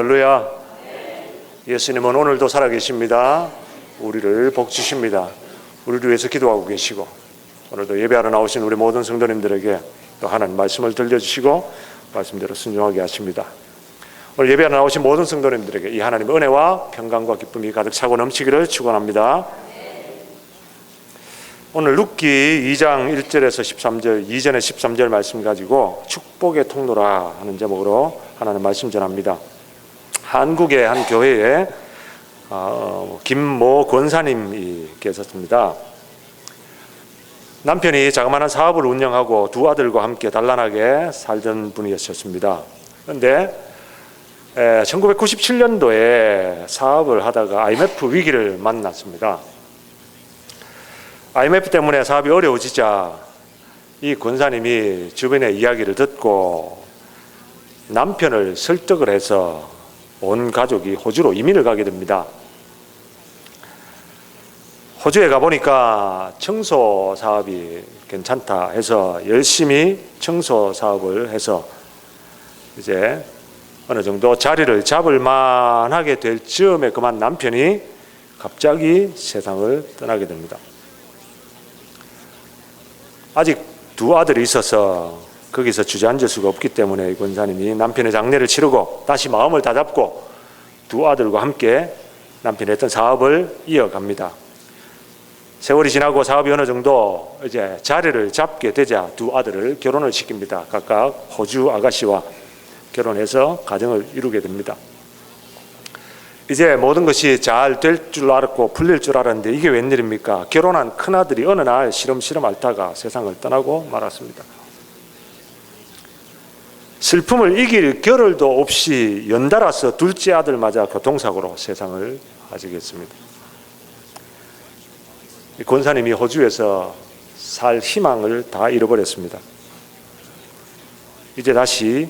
할렐루야. 예수님은 오늘도 살아계십니다. 우리를 복 주십니다. 우리를 위해서 기도하고 계시고, 오늘도 예배하러 나오신 우리 모든 성도님들에게 또 하나님 말씀을 들려주시고 말씀대로 순종하게 하십니다. 오늘 예배하러 나오신 모든 성도님들에게 이 하나님의 은혜와 평강과 기쁨이 가득 차고 넘치기를 축원합니다. 오늘 룻기 2장 1절에서 13절, 이전의 13절 말씀 가지고 축복의 통로라 하는 제목으로 하나님 말씀 전합니다. 한국의 한 교회에 김모 권사님이 계셨습니다. 남편이 자그마한 사업을 운영하고 두 아들과 함께 단란하게 살던 분이셨습니다. 그런데 1997년도에 사업을 하다가 IMF 위기를 만났습니다. IMF 때문에 사업이 어려워지자 이 권사님이 주변의 이야기를 듣고 남편을 설득을 해서 온 가족이 호주로 이민을 가게 됩니다. 호주에 가보니까 청소 사업이 괜찮다 해서 열심히 청소 사업을 해서 이제 어느 정도 자리를 잡을 만하게 될 즈음에 그만 남편이 갑자기 세상을 떠나게 됩니다. 아직 두 아들이 있어서 거기서 주저앉을 수가 없기 때문에 이 권사님이 남편의 장례를 치르고 다시 마음을 다잡고 두 아들과 함께 남편이 했던 사업을 이어갑니다. 세월이 지나고 사업이 어느 정도 이제 자리를 잡게 되자 두 아들을 결혼을 시킵니다. 각각 호주 아가씨와 결혼해서 가정을 이루게 됩니다. 이제 모든 것이 잘 될 줄 알았고 풀릴 줄 알았는데 이게 웬일입니까? 결혼한 큰아들이 어느 날 시름시름 앓다가 세상을 떠나고 말았습니다. 슬픔을 이길 겨를도 없이 연달아서 둘째 아들 맞아 교통사고로 세상을 가지겠습니다. 이 권사님이 호주에서 살 희망을 다 잃어버렸습니다. 이제 다시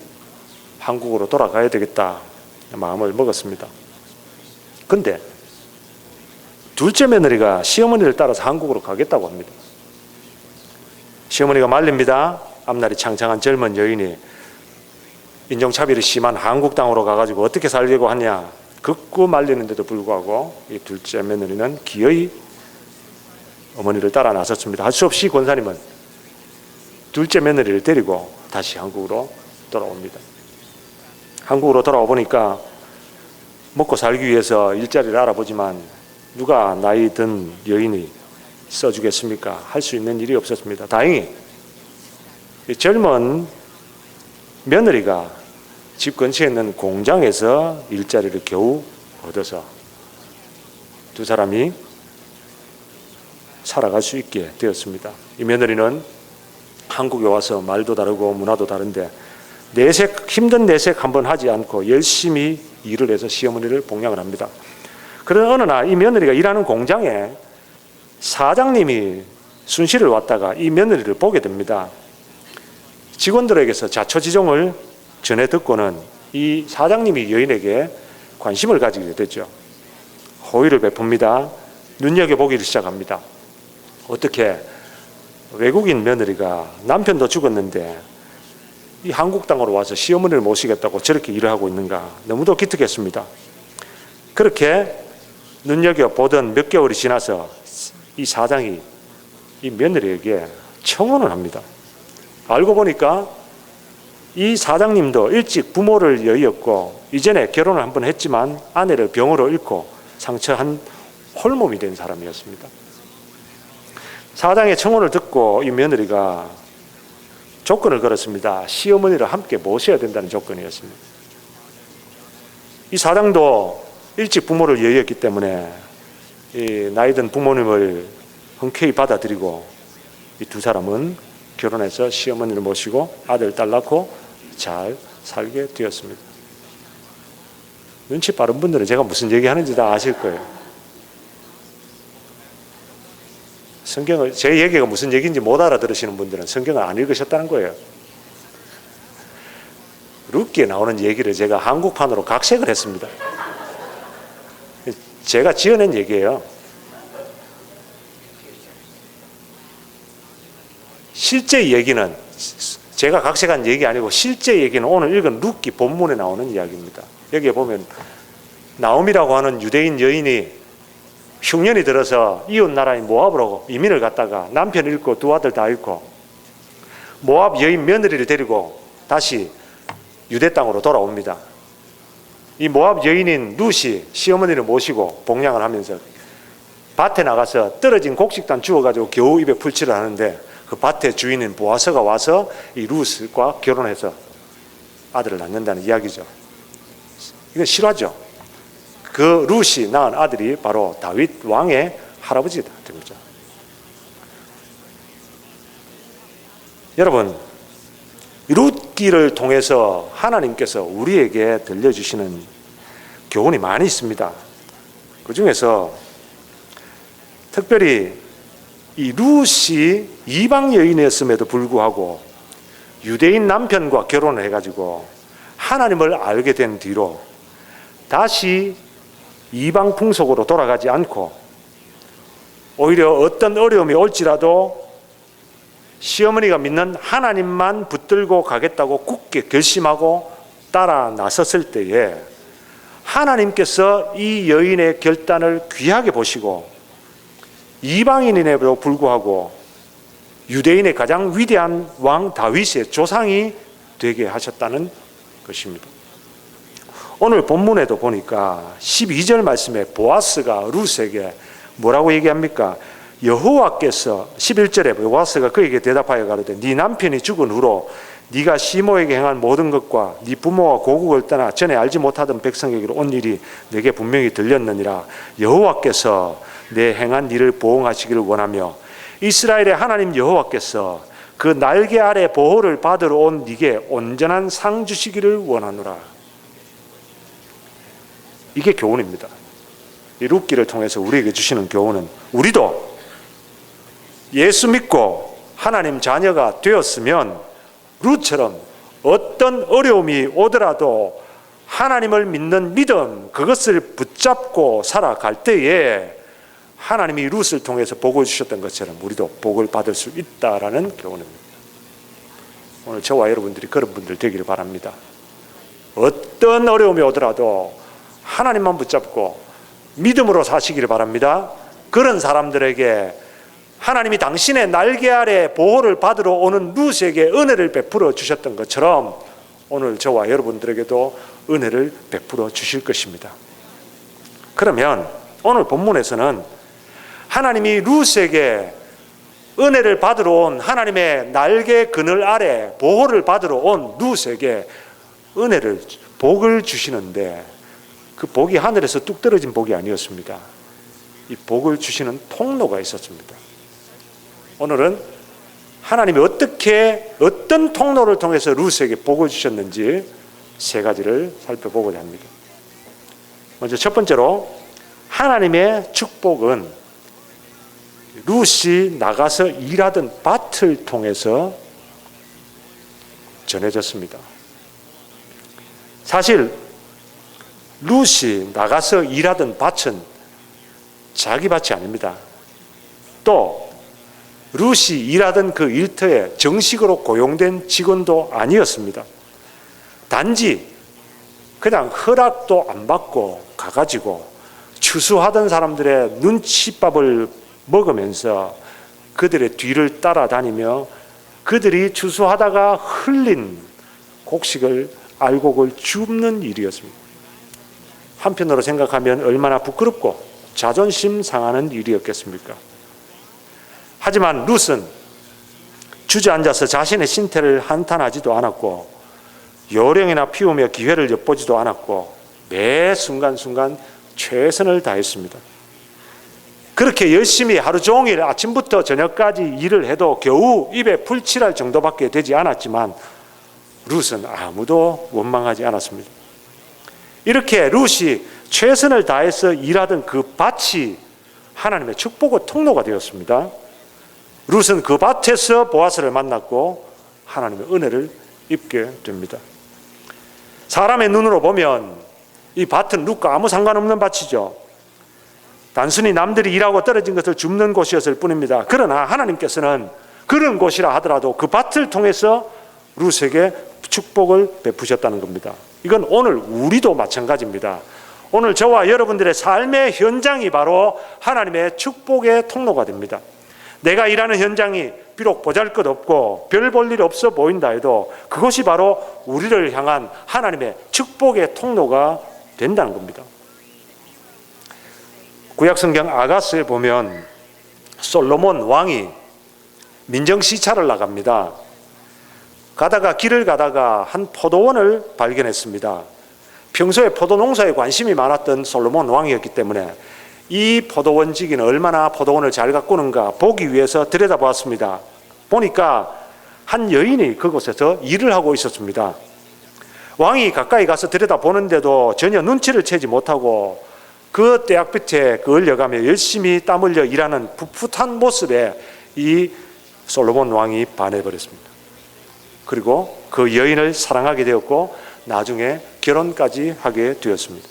한국으로 돌아가야 되겠다 마음을 먹었습니다. 근데 둘째 며느리가 시어머니를 따라서 한국으로 가겠다고 합니다. 시어머니가 말립니다. 앞날이 창창한 젊은 여인이 인종차별이 심한 한국 땅으로 가가지고 어떻게 살려고 하냐 극구 말리는데도 불구하고 이 둘째 며느리는 기어이 어머니를 따라 나섰습니다. 할 수 없이 권사님은 둘째 며느리를 데리고 다시 한국으로 돌아옵니다. 한국으로 돌아와 보니까 먹고 살기 위해서 일자리를 알아보지만 누가 나이 든 여인이 써주겠습니까? 할 수 있는 일이 없었습니다. 다행히 젊은 며느리가 집 근처에 있는 공장에서 일자리를 겨우 얻어서 두 사람이 살아갈 수 있게 되었습니다. 이 며느리는 한국에 와서 말도 다르고 문화도 다른데 힘든 내색 한번 하지 않고 열심히 일을 해서 시어머니를 봉양을 합니다. 그런 어느 날 이 며느리가 일하는 공장에 사장님이 순실을 왔다가 이 며느리를 보게 됩니다. 직원들에게서 자초지종을 전해 듣고는 이 사장님이 여인에게 관심을 가지게 되죠. 호의를 베풉니다. 눈여겨보기를 시작합니다. 어떻게 외국인 며느리가 남편도 죽었는데 이 한국 땅으로 와서 시어머니를 모시겠다고 저렇게 일을 하고 있는가 너무도 기특했습니다. 그렇게 눈여겨보던 몇 개월이 지나서 이 사장이 이 며느리에게 청혼을 합니다. 알고 보니까 이 사장님도 일찍 부모를 여의었고 이전에 결혼을 한번 했지만 아내를 병으로 잃고 상처한 홀몸이 된 사람이었습니다. 사장의 청혼을 듣고 이 며느리가 조건을 걸었습니다. 시어머니를 함께 모셔야 된다는 조건이었습니다. 이 사장도 일찍 부모를 여의었기 때문에 이 나이든 부모님을 흔쾌히 받아들이고 이 두 사람은 결혼해서 시어머니를 모시고 아들, 딸 낳고 잘 살게 되었습니다. 눈치 빠른 분들은 제가 무슨 얘기하는지 다 아실 거예요. 성경을 제 얘기가 무슨 얘기인지 못 알아들으시는 분들은 성경을 안 읽으셨다는 거예요. 룻기에 나오는 얘기를 제가 한국판으로 각색을 했습니다. 제가 지어낸 얘기예요. 실제 얘기는 제가 각색한 얘기 아니고 실제 얘기는 오늘 읽은 룻기 본문에 나오는 이야기입니다. 여기에 보면 나옴이라고 하는 유대인 여인이 흉년이 들어서 이웃 나라인 모압으로 이민을 갔다가 남편 잃고 두 아들 다 잃고 모압 여인 며느리를 데리고 다시 유대 땅으로 돌아옵니다. 이 모압 여인인 룻이 시어머니를 모시고 복양을 하면서 밭에 나가서 떨어진 곡식단 주워가지고 겨우 입에 풀칠을 하는데 그 밭의 주인인 보아스가 와서 이 룻과 결혼해서 아들을 낳는다는 이야기죠. 이건 실화죠. 그 룻이 낳은 아들이 바로 다윗 왕의 할아버지가 됩니다. 여러분, 룻기를 통해서 하나님께서 우리에게 들려주시는 교훈이 많이 있습니다. 그 중에서 특별히 이 룻이 이방 여인이었음에도 불구하고 유대인 남편과 결혼을 해가지고 하나님을 알게 된 뒤로 다시 이방 풍속으로 돌아가지 않고 오히려 어떤 어려움이 올지라도 시어머니가 믿는 하나님만 붙들고 가겠다고 굳게 결심하고 따라 나섰을 때에 하나님께서 이 여인의 결단을 귀하게 보시고 이방인임에도 불구하고 유대인의 가장 위대한 왕 다윗의 조상이 되게 하셨다는 것입니다. 오늘 본문에도 보니까 12절 말씀에 보아스가 룻에게 뭐라고 얘기합니까? 여호와께서 11절에 보아스가 그에게 대답하여 가로되 네 남편이 죽은 후로 네가 시모에게 행한 모든 것과 네 부모와 고국을 떠나 전에 알지 못하던 백성에게로 온 일이 내게 분명히 들렸느니라. 여호와께서 내 행한 일을 보응하시기를 원하며 이스라엘의 하나님 여호와께서 그 날개 아래 보호를 받으러 온 네게 온전한 상 주시기를 원하노라. 이게 교훈입니다. 이 룻기를 통해서 우리에게 주시는 교훈은 우리도 예수 믿고 하나님 자녀가 되었으면 룻처럼 어떤 어려움이 오더라도 하나님을 믿는 믿음, 그것을 붙잡고 살아갈 때에 하나님이 룻을 통해서 복을 주셨던 것처럼 우리도 복을 받을 수 있다라는 교훈입니다. 오늘 저와 여러분들이 그런 분들 되기를 바랍니다. 어떤 어려움이 오더라도 하나님만 붙잡고 믿음으로 사시기를 바랍니다. 그런 사람들에게 하나님이 당신의 날개 아래 보호를 받으러 오는 룻에게 은혜를 베풀어 주셨던 것처럼 오늘 저와 여러분들에게도 은혜를 베풀어 주실 것입니다. 그러면 오늘 본문에서는 하나님이 룻에게 은혜를 받으러 온 하나님의 날개 그늘 아래 보호를 받으러 온 룻에게 은혜를 복을 주시는데 그 복이 하늘에서 뚝 떨어진 복이 아니었습니다. 이 복을 주시는 통로가 있었습니다. 오늘은 하나님이 어떤 통로를 통해서 룻에게 복을 주셨는지 세 가지를 살펴보고자 합니다. 먼저 첫 번째로 하나님의 축복은 룻이 나가서 일하던 밭을 통해서 전해졌습니다. 사실 룻이 나가서 일하던 밭은 자기 밭이 아닙니다. 또 룻이 일하던 그 일터에 정식으로 고용된 직원도 아니었습니다. 단지 그냥 허락도 안 받고 가가지고 추수하던 사람들의 눈칫밥을 먹으면서 그들의 뒤를 따라다니며 그들이 추수하다가 흘린 곡식을 알곡을 줍는 일이었습니다. 한편으로 생각하면 얼마나 부끄럽고 자존심 상하는 일이었겠습니까? 하지만 룻은 주저앉아서 자신의 신태를 한탄하지도 않았고 요령이나 피우며 기회를 엿보지도 않았고 매 순간순간 최선을 다했습니다. 그렇게 열심히 하루 종일 아침부터 저녁까지 일을 해도 겨우 입에 풀칠할 정도밖에 되지 않았지만 룻은 아무도 원망하지 않았습니다. 이렇게 룻이 최선을 다해서 일하던 그 밭이 하나님의 축복의 통로가 되었습니다. 룻은 그 밭에서 보아스를 만났고 하나님의 은혜를 입게 됩니다. 사람의 눈으로 보면 이 밭은 룻과 아무 상관없는 밭이죠. 단순히 남들이 일하고 떨어진 것을 줍는 곳이었을 뿐입니다. 그러나 하나님께서는 그런 곳이라 하더라도 그 밭을 통해서 룻에게 축복을 베푸셨다는 겁니다. 이건 오늘 우리도 마찬가지입니다. 오늘 저와 여러분들의 삶의 현장이 바로 하나님의 축복의 통로가 됩니다. 내가 일하는 현장이 비록 보잘것없고 별 볼 일 없어 보인다 해도 그것이 바로 우리를 향한 하나님의 축복의 통로가 된다는 겁니다. 구약성경 아가스에 보면 솔로몬 왕이 민정시찰을 나갑니다. 길을 가다가 한 포도원을 발견했습니다. 평소에 포도 농사에 관심이 많았던 솔로몬 왕이었기 때문에 이 포도원지기는 얼마나 포도원을 잘 가꾸는가 보기 위해서 들여다보았습니다. 보니까 한 여인이 그곳에서 일을 하고 있었습니다. 왕이 가까이 가서 들여다보는데도 전혀 눈치를 채지 못하고 그 떼약볕에 그을려가며 열심히 땀 흘려 일하는 풋풋한 모습에 이 솔로몬 왕이 반해버렸습니다. 그리고 그 여인을 사랑하게 되었고 나중에 결혼까지 하게 되었습니다.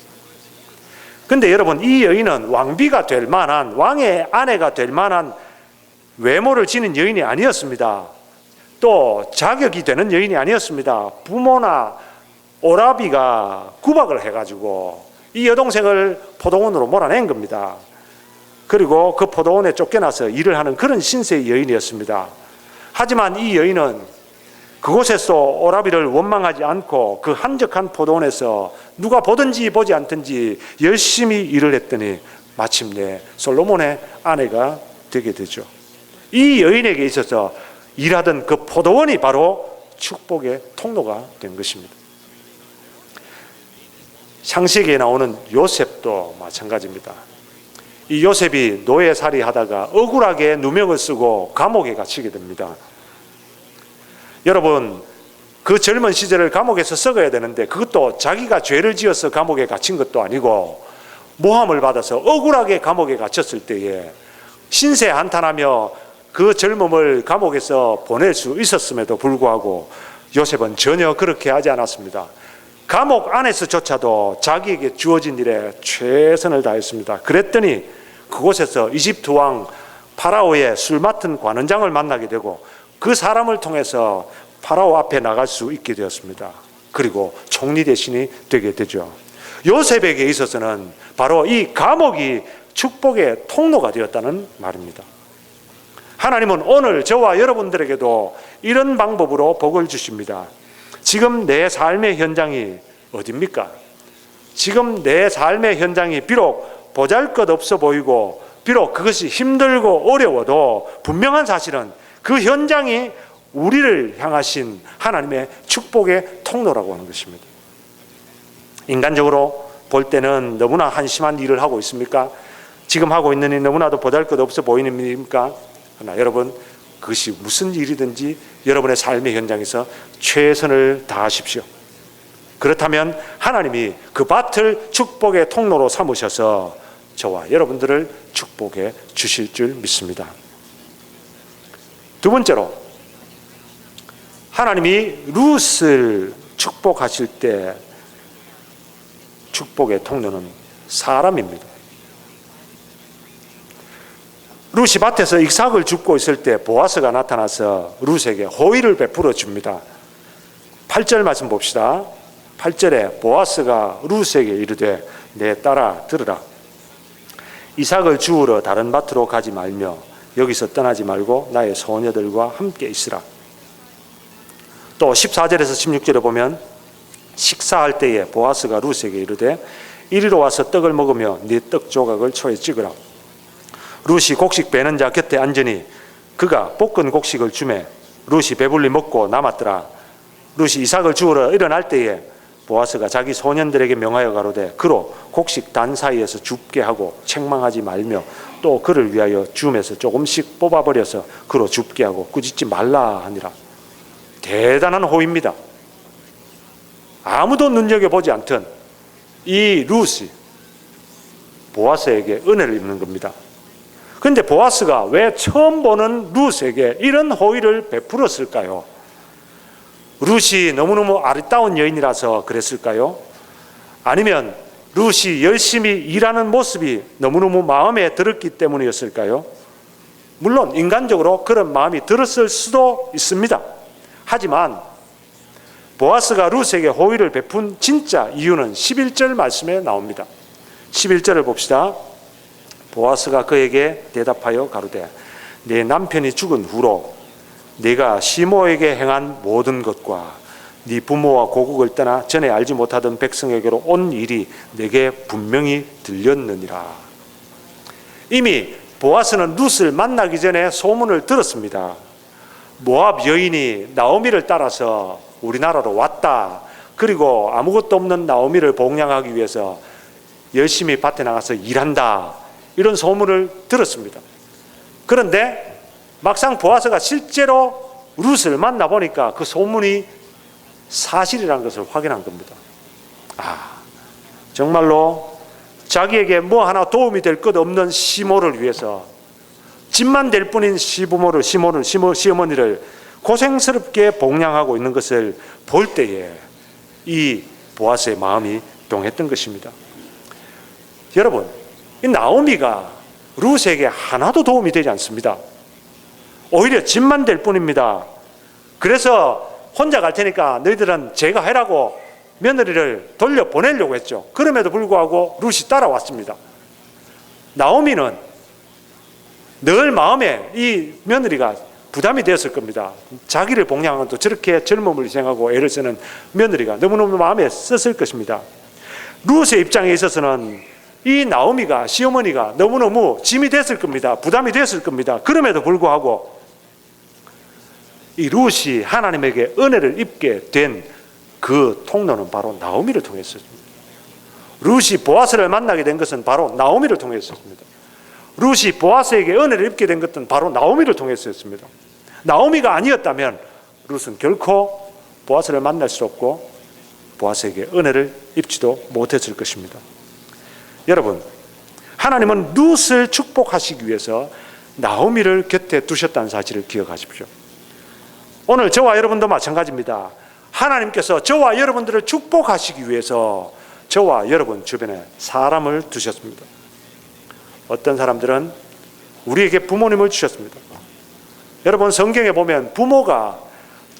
근데 여러분, 이 여인은 왕비가 될 만한, 왕의 아내가 될 만한 외모를 지닌 여인이 아니었습니다. 또 자격이 되는 여인이 아니었습니다. 부모나 오라비가 구박을 해가지고 이 여동생을 포도원으로 몰아낸 겁니다. 그리고 그 포도원에 쫓겨나서 일을 하는 그런 신세의 여인이었습니다. 하지만 이 여인은 그곳에서 오라비를 원망하지 않고 그 한적한 포도원에서 누가 보든지 보지 않든지 열심히 일을 했더니 마침내 솔로몬의 아내가 되게 되죠. 이 여인에게 있어서 일하던 그 포도원이 바로 축복의 통로가 된 것입니다. 창세기에 나오는 요셉도 마찬가지입니다. 이 요셉이 노예살이 하다가 억울하게 누명을 쓰고 감옥에 갇히게 됩니다. 여러분, 그 젊은 시절을 감옥에서 썩어야 되는데 그것도 자기가 죄를 지어서 감옥에 갇힌 것도 아니고 모함을 받아서 억울하게 감옥에 갇혔을 때에 신세 한탄하며 그 젊음을 감옥에서 보낼 수 있었음에도 불구하고 요셉은 전혀 그렇게 하지 않았습니다. 감옥 안에서조차도 자기에게 주어진 일에 최선을 다했습니다. 그랬더니 그곳에서 이집트 왕 파라오의 술 맡은 관원장을 만나게 되고 그 사람을 통해서 파라오 앞에 나갈 수 있게 되었습니다. 그리고 총리 대신이 되게 되죠. 요셉에게 있어서는 바로 이 감옥이 축복의 통로가 되었다는 말입니다. 하나님은 오늘 저와 여러분들에게도 이런 방법으로 복을 주십니다. 지금 내 삶의 현장이 어디입니까? 지금 내 삶의 현장이 비록 보잘것없어 보이고 비록 그것이 힘들고 어려워도 분명한 사실은 그 현장이 우리를 향하신 하나님의 축복의 통로라고 하는 것입니다. 인간적으로 볼 때는 너무나 한심한 일을 하고 있습니까? 지금 하고 있는 일이 너무나도 보잘것없어 보이는 일입니까? 그러나 여러분, 그것이 무슨 일이든지 여러분의 삶의 현장에서 최선을 다하십시오. 그렇다면 하나님이 그 밭을 축복의 통로로 삼으셔서 저와 여러분들을 축복해 주실 줄 믿습니다. 두 번째로, 하나님이 룻을 축복하실 때 축복의 통로는 사람입니다. 룻이 밭에서 이삭을 줍고 있을 때 보아스가 나타나서 룻에게 호의를 베풀어 줍니다. 8절 말씀 봅시다. 8절에 보아스가 룻에게 이르되 내 딸아 들으라. 이삭을 주우러 다른 밭으로 가지 말며 여기서 떠나지 말고 나의 소녀들과 함께 있으라. 또 14절에서 16절에 보면 식사할 때에 보아스가 룻에게 이르되 이리로 와서 떡을 먹으며 네 떡 조각을 초에 찍으라. 룻이 곡식 베는 자 곁에 앉으니 그가 볶은 곡식을 주매 룻이 배불리 먹고 남았더라. 룻이 이삭을 주우러 일어날 때에 보아스가 자기 소년들에게 명하여 가로되 그로 곡식 단 사이에서 줍게 하고 책망하지 말며 또 그를 위하여 줌에서 조금씩 뽑아버려서 그로 줍게 하고 꾸짖지 말라 하니라. 대단한 호의입니다. 아무도 눈여겨보지 않던 이 룻이 보아스에게 은혜를 입는 겁니다. 그런데 보아스가 왜 처음 보는 룻에게 이런 호의를 베풀었을까요? 룻이 너무너무 아리따운 여인이라서 그랬을까요? 아니면 룻이 열심히 일하는 모습이 너무너무 마음에 들었기 때문이었을까요? 물론 인간적으로 그런 마음이 들었을 수도 있습니다. 하지만 보아스가 룻에게 호의를 베푼 진짜 이유는 11절 말씀에 나옵니다. 11절을 봅시다. 보아스가 그에게 대답하여 가로되 내 남편이 죽은 후로 네가 시모에게 행한 모든 것과 네 부모와 고국을 떠나 전에 알지 못하던 백성에게로 온 일이 내게 분명히 들렸느니라. 이미 보아스는 룻을 만나기 전에 소문을 들었습니다. 모압 여인이 나오미를 따라서 우리나라로 왔다. 그리고 아무것도 없는 나오미를 봉양하기 위해서 열심히 밭에 나가서 일한다. 이런 소문을 들었습니다. 그런데 막상 보아스가 실제로 룻을 만나보니까 그 소문이 사실이라는 것을 확인한 겁니다. 정말로 자기에게 뭐 하나 도움이 될 것 없는 시모를 위해서 집만 될 뿐인 시어머니를 고생스럽게 봉양하고 있는 것을 볼 때에 이 보아스의 마음이 동했던 것입니다. 여러분, 이 나오미가 룻에게 하나도 도움이 되지 않습니다. 오히려 집만 될 뿐입니다. 그래서 혼자 갈 테니까 너희들은 제가 해라고 며느리를 돌려보내려고 했죠. 그럼에도 불구하고 룻이 따라왔습니다. 나오미는 늘 마음에 이 며느리가 부담이 되었을 겁니다. 자기를 봉양하는 또 저렇게 젊음을 희생하고 애를 쓰는 며느리가 너무너무 마음에 썼을 것입니다. 룻의 입장에 있어서는 이 나오미가, 시어머니가 너무너무 짐이 됐을 겁니다. 부담이 됐을 겁니다. 그럼에도 불구하고 이 룻이 하나님에게 은혜를 입게 된 그 통로는 바로 나오미를 통했었습니다. 룻이 보아스를 만나게 된 것은 바로 나오미를 통했었습니다. 룻이 보아스에게 은혜를 입게 된 것은 바로 나오미를 통했었습니다. 나오미가 아니었다면 룻은 결코 보아스를 만날 수 없고 보아스에게 은혜를 입지도 못했을 것입니다. 여러분, 하나님은 룻을 축복하시기 위해서 나오미를 곁에 두셨다는 사실을 기억하십시오. 오늘 저와 여러분도 마찬가지입니다. 하나님께서 저와 여러분들을 축복하시기 위해서 저와 여러분 주변에 사람을 두셨습니다. 어떤 사람들은 우리에게 부모님을 주셨습니다. 여러분, 성경에 보면 부모가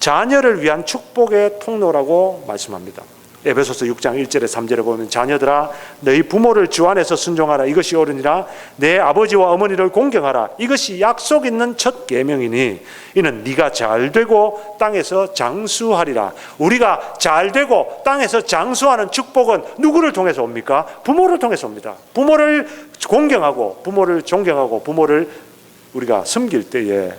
자녀를 위한 축복의 통로라고 말씀합니다. 에베소서 6장 1절에 3절에 보면 자녀들아 너희 부모를 주 안에서 순종하라. 이것이 옳으니라. 내 아버지와 어머니를 공경하라. 이것이 약속 있는 첫 계명이니 이는 네가 잘되고 땅에서 장수하리라. 우리가 잘되고 땅에서 장수하는 축복은 누구를 통해서 옵니까? 부모를 통해서 옵니다. 부모를 공경하고 부모를 존경하고 부모를 우리가 섬길 때에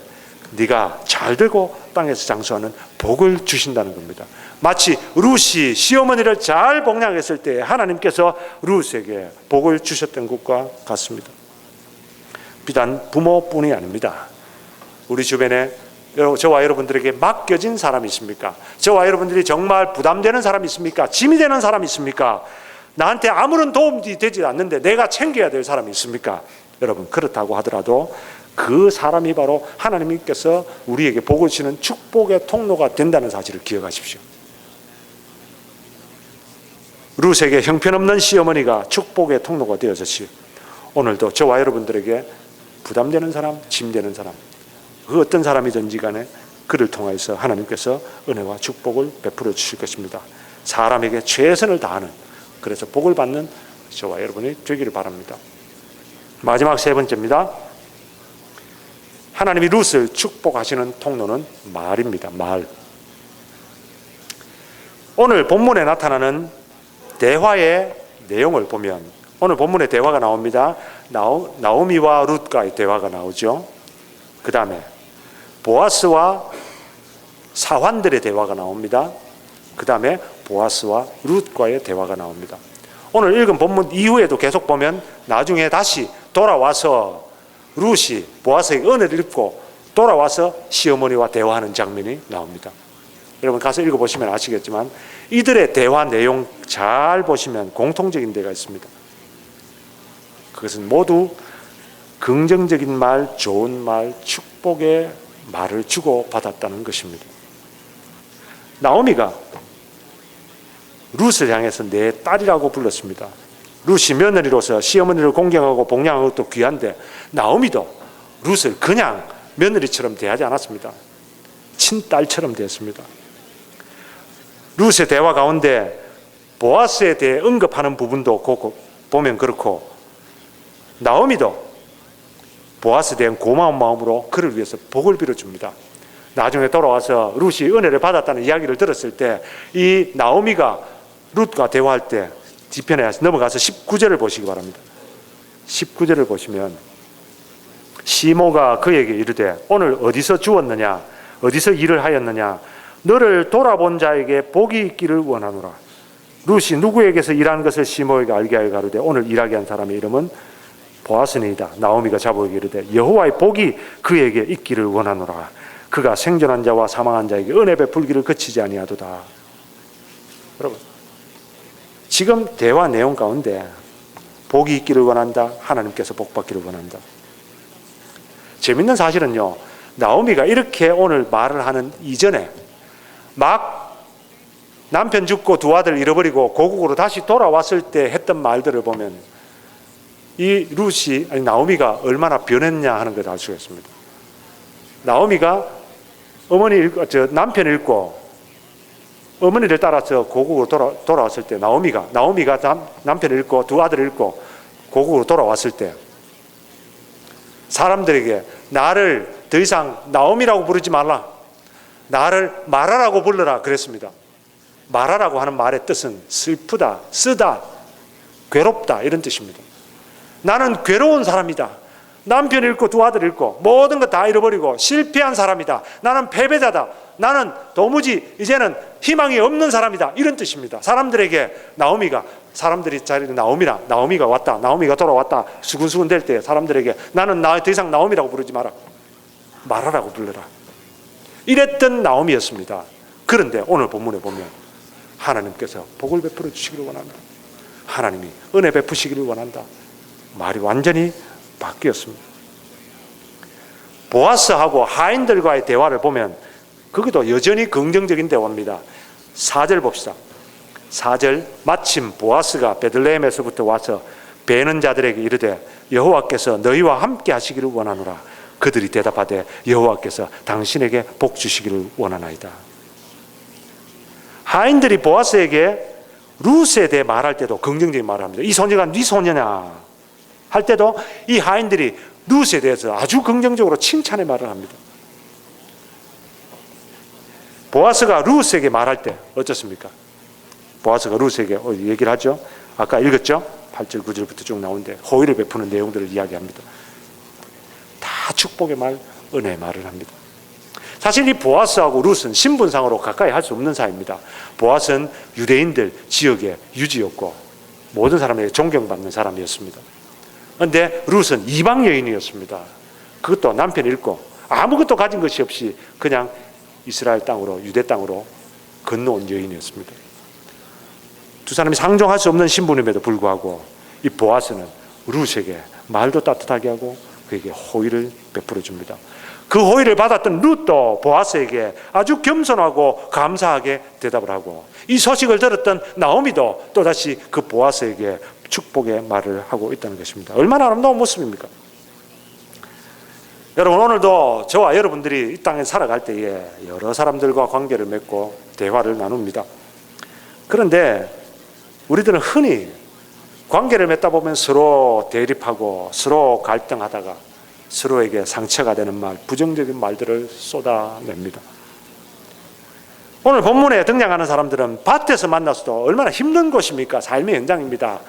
네가 잘되고 땅에서 장수하는 복을 주신다는 겁니다. 마치 룻이 시어머니를 잘 봉양했을 때 하나님께서 룻에게 복을 주셨던 것과 같습니다. 비단 부모뿐이 아닙니다. 우리 주변에 저와 여러분들에게 맡겨진 사람이 있습니까? 저와 여러분들이 정말 부담되는 사람이 있습니까? 짐이 되는 사람이 있습니까? 나한테 아무런 도움이 되지 않는데 내가 챙겨야 될 사람이 있습니까? 여러분, 그렇다고 하더라도 그 사람이 바로 하나님께서 우리에게 복을 주시는 축복의 통로가 된다는 사실을 기억하십시오. 룻에게 형편없는 시어머니가 축복의 통로가 되어졌지요. 오늘도 저와 여러분들에게 부담되는 사람, 짐되는 사람, 그 어떤 사람이든지 간에 그를 통해서 하나님께서 은혜와 축복을 베풀어 주실 것입니다. 사람에게 최선을 다하는, 그래서 복을 받는 저와 여러분이 되기를 바랍니다. 마지막 세 번째입니다. 하나님이 룻을 축복하시는 통로는 말입니다. 말. 오늘 본문에 나타나는 대화의 내용을 보면 오늘 본문에 대화가 나옵니다. 나오미와 룻과의 대화가 나오죠. 그 다음에 보아스와 사환들의 대화가 나옵니다. 그 다음에 보아스와 룻과의 대화가 나옵니다. 오늘 읽은 본문 이후에도 계속 보면 나중에 다시 돌아와서 룻이 보아스에게 은혜를 입고 돌아와서 시어머니와 대화하는 장면이 나옵니다. 여러분 가서 읽어보시면 아시겠지만 이들의 대화 내용 잘 보시면 공통적인 데가 있습니다. 그것은 모두 긍정적인 말, 좋은 말, 축복의 말을 주고받았다는 것입니다. 나오미가 룻을 향해서 내 딸이라고 불렀습니다. 룻이 며느리로서 시어머니를 공경하고 봉양하는 것도 귀한데 나오미도 룻을 그냥 며느리처럼 대하지 않았습니다. 친딸처럼 대했습니다. 룻의 대화 가운데 보아스에 대해 언급하는 부분도 보면 그렇고, 나오미도 보아스에 대한 고마운 마음으로 그를 위해서 복을 빌어줍니다. 나중에 돌아와서 룻이 은혜를 받았다는 이야기를 들었을 때 이 나오미가 룻과 대화할 때 뒤편에 넘어가서 19절을 보시기 바랍니다. 19절을 보시면 시모가 그에게 이르되 오늘 어디서 주었느냐 어디서 일을 하였느냐 너를 돌아본 자에게 복이 있기를 원하노라. 룻이 누구에게서 일한 것을 시모에게 알게 하여 가로되 오늘 일하게 한 사람의 이름은 보아스니이다. 나오미가 자보에게 이르되 여호와의 복이 그에게 있기를 원하노라. 그가 생존한 자와 사망한 자에게 은혜 베풀기를 그치지 아니하도다. 여러분, 지금 대화 내용 가운데 복이 있기를 원한다. 하나님께서 복 받기를 원한다. 재밌는 사실은요, 나오미가 이렇게 오늘 말을 하는 이전에 막 남편 죽고 두 아들 잃어버리고 고국으로 다시 돌아왔을 때 했던 말들을 보면 이 룻이, 아니 나오미가 얼마나 변했냐 하는 걸 알 수가 있습니다. 나오미가 남편 잃고 어머니를 따라서 고국으로 돌아왔을 때 나오미가 남편 잃고 두 아들 잃고 고국으로 돌아왔을 때 사람들에게 나를 더 이상 나오미라고 부르지 말라. 나를 마라라고 불러라 그랬습니다. 마라라고 하는 말의 뜻은 슬프다, 쓰다, 괴롭다 이런 뜻입니다. 나는 괴로운 사람이다. 남편 잃고 두 아들 잃고 모든 것 다 잃어버리고 실패한 사람이다. 나는 패배자다. 나는 도무지 이제는 희망이 없는 사람이다. 이런 뜻입니다. 사람들에게 나오미가, 사람들이 자리에 나오미가 왔다. 나오미가 돌아왔다. 수근수근 될 때 사람들에게 나는 더 이상 나오미라고 부르지 마라. 마라라고 불러라. 이랬던 나오미였습니다. 그런데 오늘 본문에 보면 하나님께서 복을 베풀어 주시기를 원한다. 하나님이 은혜 베푸시기를 원한다. 말이 완전히 바뀌었습니다. 보아스하고 하인들과의 대화를 보면 그것도 여전히 긍정적인 대화입니다. 4절 봅시다. 4절 마침 보아스가 베들레헴에서부터 와서 베는 자들에게 이르되 여호와께서 너희와 함께 하시기를 원하노라. 그들이 대답하되 여호와께서 당신에게 복 주시기를 원하나이다. 하인들이 보아스에게 룻에 대해 말할 때도 긍정적인 말을 합니다. 이 소녀가 네 소녀냐 할 때도 이 하인들이 룻에 대해서 아주 긍정적으로 칭찬의 말을 합니다. 보아스가 룻에게 말할 때 어떻습니까? 보아스가 룻에게 얘기를 하죠. 아까 읽었죠? 8절 9절부터 쭉 나오는데 호의를 베푸는 내용들을 이야기합니다. 다 축복의 말, 은혜의 말을 합니다. 사실 이 보아스하고 룻은 신분상으로 가까이 할 수 없는 사이입니다. 보아스는 유대인들 지역의 유지였고 모든 사람에게 존경받는 사람이었습니다. 그런데 룻은 이방 여인이었습니다. 그것도 남편 잃고 아무것도 가진 것이 없이 그냥 이스라엘 땅으로, 유대 땅으로 건너온 여인이었습니다. 두 사람이 상종할 수 없는 신분임에도 불구하고 이 보아스는 룻에게 말도 따뜻하게 하고 그에게 호의를 베풀어 줍니다. 그 호의를 받았던 룻도 보아스에게 아주 겸손하고 감사하게 대답을 하고 이 소식을 들었던 나오미도 또다시 그 보아스에게 축복의 말을 하고 있다는 것입니다. 얼마나 아름다운 모습입니까? 여러분, 오늘도 저와 여러분들이 이 땅에 살아갈 때에 여러 사람들과 관계를 맺고 대화를 나눕니다. 그런데 우리들은 흔히 관계를 맺다 보면 서로 대립하고 서로 갈등하다가 서로에게 상처가 되는 말, 부정적인 말들을 쏟아냅니다. 오늘 본문에 등장하는 사람들은 밭에서 만나서도 얼마나 힘든 것입니까? 삶의 현장입니다.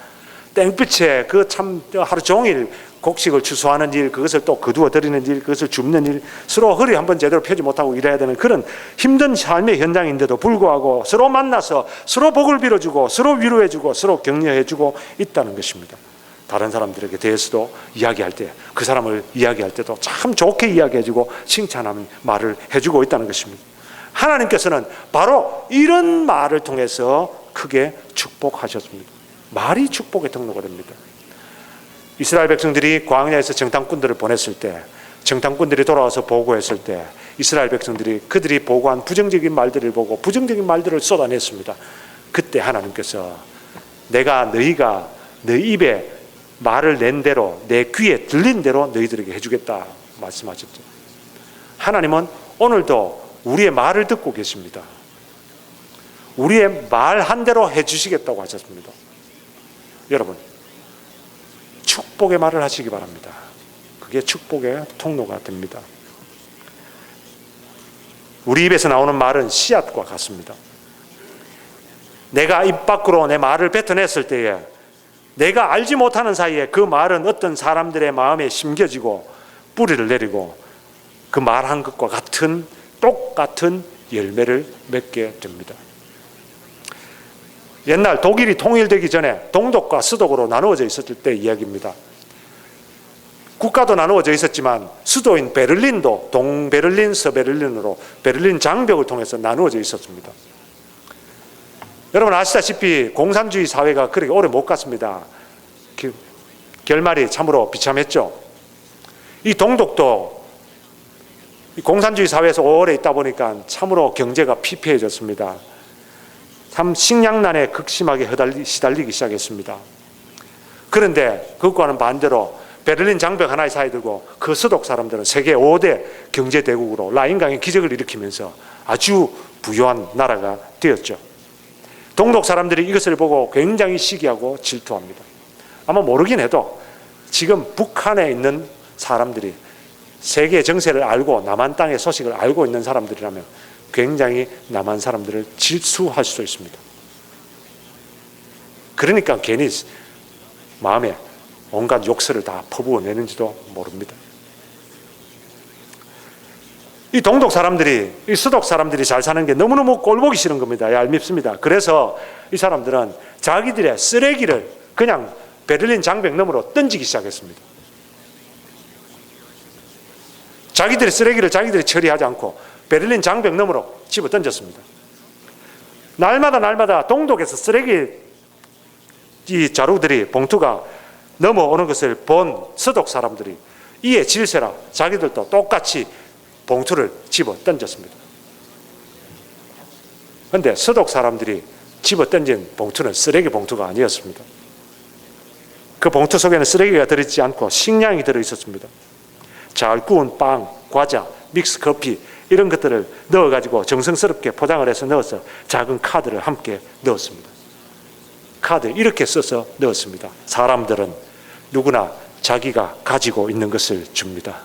땡볕에 그 참 하루 종일 곡식을 추수하는 일, 그것을 또 거두어 들이는 일, 그것을 줍는 일, 서로 허리 한번 제대로 펴지 못하고 일해야 되는 그런 힘든 삶의 현장인데도 불구하고 서로 만나서 서로 복을 빌어주고 서로 위로해주고 서로 격려해주고 있다는 것입니다. 다른 사람들에게 대해서도 이야기할 때 그 사람을 이야기할 때도 참 좋게 이야기해주고 칭찬하는 말을 해주고 있다는 것입니다. 하나님께서는 바로 이런 말을 통해서 크게 축복하셨습니다. 말이 축복의 통로가 됩니다. 이스라엘 백성들이 광야에서 정탐꾼들을 보냈을 때, 정탐꾼들이 돌아와서 보고했을 때 이스라엘 백성들이 그들이 보고한 부정적인 말들을 보고 부정적인 말들을 쏟아냈습니다. 그때 하나님께서 너희가 너희 입에 말을 낸 대로 내 귀에 들린 대로 너희들에게 해주겠다 말씀하셨죠. 하나님은 오늘도 우리의 말을 듣고 계십니다. 우리의 말 한 대로 해주시겠다고 하셨습니다. 여러분, 축복의 말을 하시기 바랍니다. 그게 축복의 통로가 됩니다. 우리 입에서 나오는 말은 씨앗과 같습니다. 내가 입 밖으로 내 말을 뱉어냈을 때에 내가 알지 못하는 사이에 그 말은 어떤 사람들의 마음에 심겨지고 뿌리를 내리고 그 말한 것과 같은 똑같은 열매를 맺게 됩니다. 옛날 독일이 통일되기 전에 동독과 서독으로 나누어져 있었을 때 이야기입니다. 국가도 나누어져 있었지만 수도인 베를린도 동베를린, 서베를린으로 베를린 장벽을 통해서 나누어져 있었습니다. 여러분 아시다시피 공산주의 사회가 그렇게 오래 못 갔습니다. 결말이 참으로 비참했죠. 이 동독도 공산주의 사회에서 오래 있다 보니까 참으로 경제가 피폐해졌습니다. 참 식량난에 극심하게 시달리기 시작했습니다. 그런데 그것과는 반대로 베를린 장벽 하나에 사이 들고 그 서독 사람들은 세계 5대 경제대국으로 라인강의 기적을 일으키면서 아주 부유한 나라가 되었죠. 동독 사람들이 이것을 보고 굉장히 시기하고 질투합니다. 아마 모르긴 해도 지금 북한에 있는 사람들이 세계 정세를 알고 남한 땅의 소식을 알고 있는 사람들이라면 굉장히 남한 사람들을 질투할 수도 있습니다. 그러니까 괜히 마음에 온갖 욕설을 다 퍼부어내는지도 모릅니다. 이 동독 사람들이, 이 서독 사람들이 잘 사는 게 너무너무 꼴보기 싫은 겁니다. 얄밉습니다. 그래서 이 사람들은 자기들의 쓰레기를 그냥 베를린 장벽 너머로 던지기 시작했습니다. 자기들의 쓰레기를 자기들이 처리하지 않고 베를린 장벽 너머로 집어 던졌습니다. 날마다 동독에서 쓰레기 이 자루들이 봉투가 넘어오는 것을 본 서독 사람들이 이에 질세라 자기들도 똑같이 봉투를 집어 던졌습니다. 그런데 서독 사람들이 집어 던진 봉투는 쓰레기 봉투가 아니었습니다. 그 봉투 속에는 쓰레기가 들어있지 않고 식량이 들어있었습니다. 잘 구운 빵, 과자, 믹스 커피 이런 것들을 넣어가지고 정성스럽게 포장을 해서 넣어서 작은 카드를 함께 넣었습니다. 카드 이렇게 써서 넣었습니다. 사람들은 누구나 자기가 가지고 있는 것을 줍니다.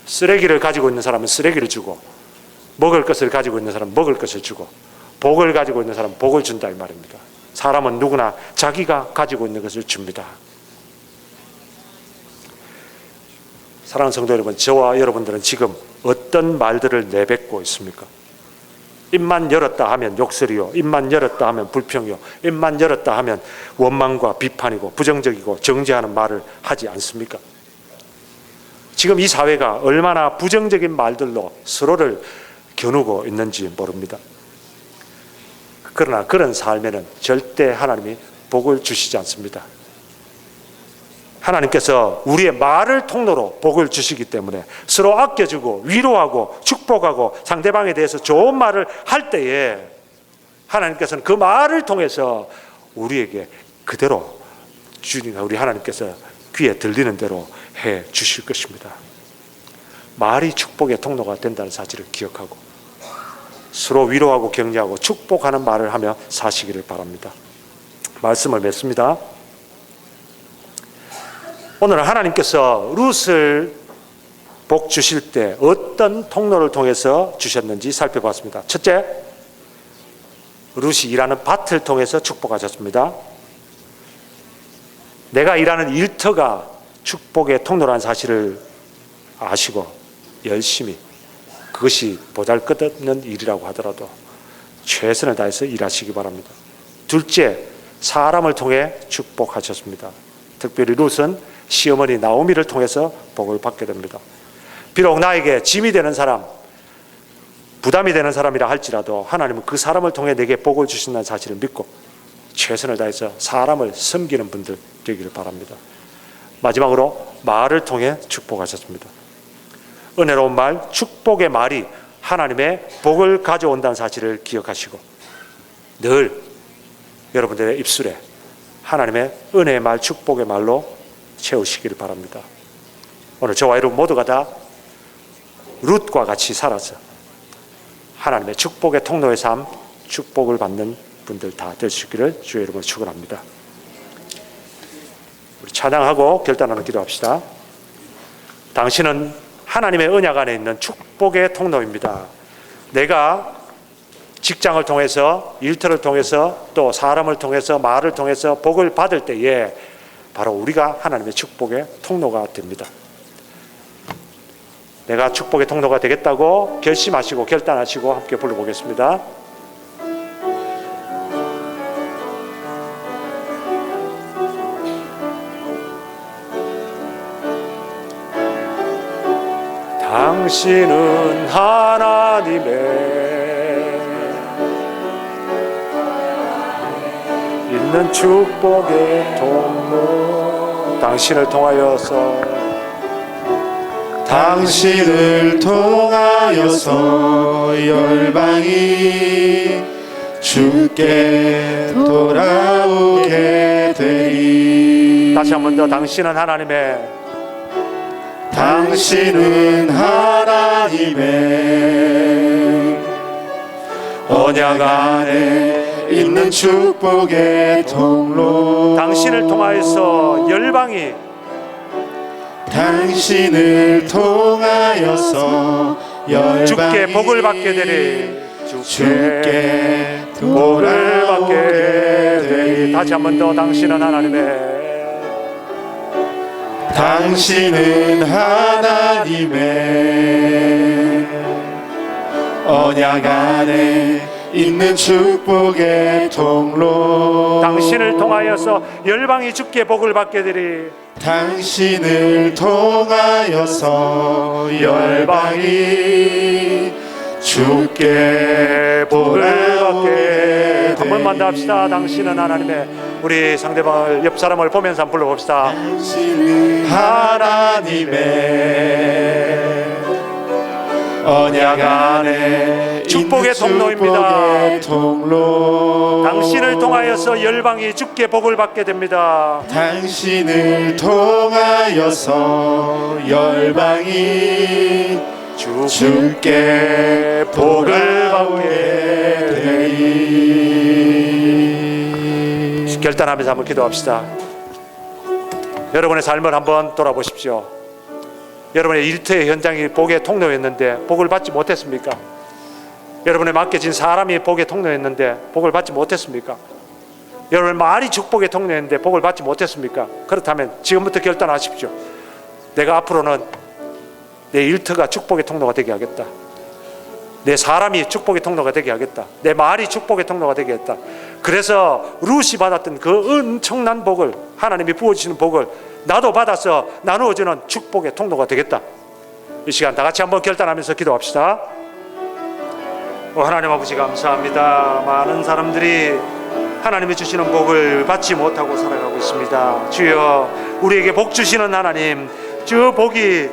쓰레기를 가지고 있는 사람은 쓰레기를 주고 먹을 것을 가지고 있는 사람은 먹을 것을 주고 복을 가지고 있는 사람은 복을 준다 이 말입니다. 사람은 누구나 자기가 가지고 있는 것을 줍니다. 사랑하는 성도 여러분, 저와 여러분들은 지금 어떤 말들을 내뱉고 있습니까? 입만 열었다 하면 욕설이요, 입만 열었다 하면 불평이요, 입만 열었다 하면 원망과 비판이고 부정적이고 정죄하는 말을 하지 않습니까? 지금 이 사회가 얼마나 부정적인 말들로 서로를 겨누고 있는지 모릅니다. 그러나 그런 삶에는 절대 하나님이 복을 주시지 않습니다. 하나님께서 우리의 말을 통로로 복을 주시기 때문에 서로 아껴주고 위로하고 축복하고 상대방에 대해서 좋은 말을 할 때에 하나님께서는 그 말을 통해서 우리에게 그대로 우리 하나님께서 귀에 들리는 대로 해 주실 것입니다. 말이 축복의 통로가 된다는 사실을 기억하고 서로 위로하고 격려하고 축복하는 말을 하며 사시기를 바랍니다. 말씀을 맺습니다. 오늘 하나님께서 룻을 복 주실 때 어떤 통로를 통해서 주셨는지 살펴봤습니다. 첫째, 룻이 일하는 밭을 통해서 축복하셨습니다. 내가 일하는 일터가 축복의 통로라는 사실을 아시고 열심히 그것이 보잘것없는 일이라고 하더라도 최선을 다해서 일하시기 바랍니다. 둘째, 사람을 통해 축복하셨습니다. 특별히 룻은 시어머니 나오미를 통해서 복을 받게 됩니다. 비록 나에게 짐이 되는 사람, 부담이 되는 사람이라 할지라도 하나님은 그 사람을 통해 내게 복을 주신다는 사실을 믿고 최선을 다해서 사람을 섬기는 분들 되기를 바랍니다. 마지막으로 말을 통해 축복하셨습니다. 은혜로운 말, 축복의 말이 하나님의 복을 가져온다는 사실을 기억하시고 늘 여러분들의 입술에 하나님의 은혜의 말, 축복의 말로 채우시기를 바랍니다. 오늘 저와 여러분 모두가 다 룻과 같이 살아서 하나님의 축복의 통로의 삶, 축복을 받는 분들 다 될 수 있기를 주의 이름으로 축원합니다. 우리 찬양하고 결단하는 기도합시다. 당신은 하나님의 언약 안에 있는 축복의 통로입니다. 내가 직장을 통해서, 일터를 통해서, 또 사람을 통해서, 말을 통해서 복을 받을 때에 바로 우리가 하나님의 축복의 통로가 됩니다. 내가 축복의 통로가 되겠다고 결심하시고 결단하시고 함께 불러보겠습니다. 당신은 하나님의 있는 축복의 통로, 당신을 통하여서 열방이 주께 돌아오게 되리. 다시 한 번 더. 당신은 하나님의 언약 안에 있는 축복의 통로, 당신을 통하여서 열방이 주께 복을 받게 되리. 주께 복을 받게 되리. 다시 한 번 더. 당신은 하나님의 언약 안에 있는 축복의 통로, 당신을 통하여서 열방이 주께 복을 받게 되리. 당신을 통하여서 열방이 주께 복을 받게 되리. 한 번만 더 합시다. 당신은 하나님의, 우리 상대방을, 옆 사람을 보면서 한번 불러봅시다. 당신은 하나님의 언약 안에 축복의 통로입니다. 통로, 당신을 통하여서 열방이 주께 복을 받게 됩니다. 당신을 통하여서 열방이 주께 복을 받게 되리. 결단하면서 한번 기도합시다. 여러분의 삶을 한번 돌아보십시오. 여러분의 일터의 현장이 복의 통로였는데 복을 받지 못했습니까? 여러분의 맡겨진 사람이 복의 통로였는데 복을 받지 못했습니까? 여러분의 말이 축복의 통로였는데 복을 받지 못했습니까? 그렇다면 지금부터 결단하십시오. 내가 앞으로는 내 일터가 축복의 통로가 되게 하겠다. 내 사람이 축복의 통로가 되게 하겠다. 내 말이 축복의 통로가 되게 하겠다. 그래서 룻이 받았던 그 엄청난 복을, 하나님이 부어주시는 복을 나도 받아서 나누어주는 축복의 통로가 되겠다. 이 시간 다 같이 한번 결단하면서 기도합시다. 하나님 아버지, 감사합니다. 많은 사람들이 하나님이 주시는 복을 받지 못하고 살아가고 있습니다. 주여, 우리에게 복 주시는 하나님, 저 복이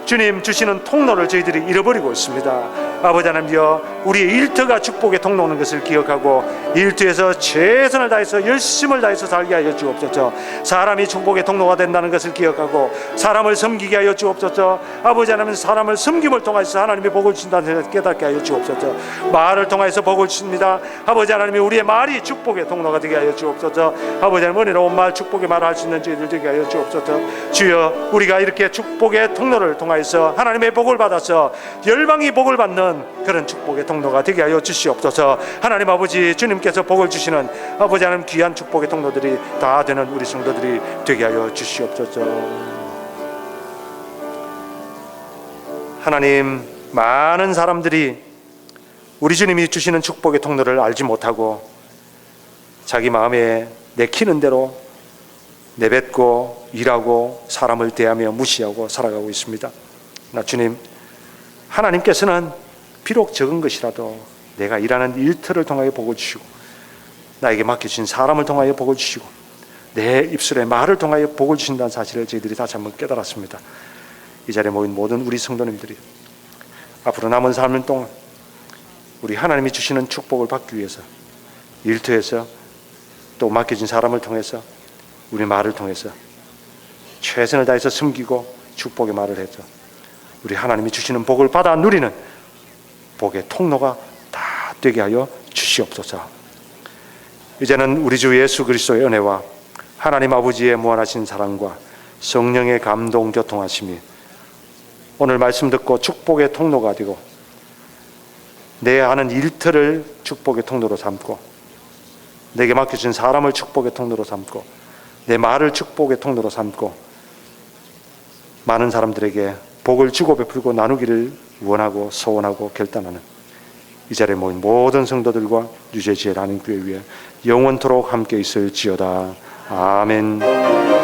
주님 주시는 통로를 저희들이 잃어버리고 있습니다. 아버지 하나님여, 우리의 일터가 축복의 통로는 것을 기억하고 일터에서 최선을 다해서 열심을 다해서 살게 하여 주옵소서. 사람이 축복의 통로가 된다는 것을 기억하고 사람을 섬기게 하여 주옵소서. 아버지 하나님, 사람을 섬김을 통해서 하나님의 복을 주신다는 것을 깨닫게 하여 주옵소서. 말을 통해서 복을 주십니다. 아버지 하나님, 우리의 말이 축복의 통로가 되게 하여 주옵소서. 아버지 하나님, 은혜로운 말, 축복의 말을 할 수 있는 저희들 되게 하여 주옵소서. 주여, 우리가 이렇게 축복의 통로를 통해서 하나님의 복을 받아서 열방이 복을 받는 그런 축복의 통로가 되게 하여 주시옵소서. 하나님 아버지, 주님께서 복을 주시는 아버지 하나님 귀한 축복의 통로들이 다 되는 우리 성도들이 되게 하여 주시옵소서. 하나님, 많은 사람들이 우리 주님이 주시는 축복의 통로를 알지 못하고 자기 마음에 내키는 대로 내뱉고 일하고 사람을 대하며 무시하고 살아가고 있습니다. 나 주님, 하나님께서는 비록 적은 것이라도 내가 일하는 일터를 통하여 복을 주시고 나에게 맡겨주신 사람을 통하여 복을 주시고 내 입술의 말을 통하여 복을 주신다는 사실을 저희들이 다시 한번 깨달았습니다. 이 자리에 모인 모든 우리 성도님들이 앞으로 남은 삶 동안 우리 하나님이 주시는 축복을 받기 위해서 일터에서 또 맡겨진 사람을 통해서 우리 말을 통해서 최선을 다해서 섬기고 축복의 말을 해서 우리 하나님이 주시는 복을 받아 누리는 복의 통로가 되게 하여 주시옵소서. 이제는 우리 주 예수 그리스도의 은혜와 하나님 아버지의 무한하신 사랑과 성령의 감동 교통하심이 오늘 말씀 듣고 축복의 통로가 되고 내 하는 일터를 축복의 통로로 삼고 내게 맡겨진 사람을 축복의 통로로 삼고 내 말을 축복의 통로로 삼고 많은 사람들에게 복을 주고 베풀고 나누기를 원하고 소원하고 결단하는 이 자리에 모인 모든 성도들과 유재지의 하나님 교회 위에 영원토록 함께 있을지어다. 아멘.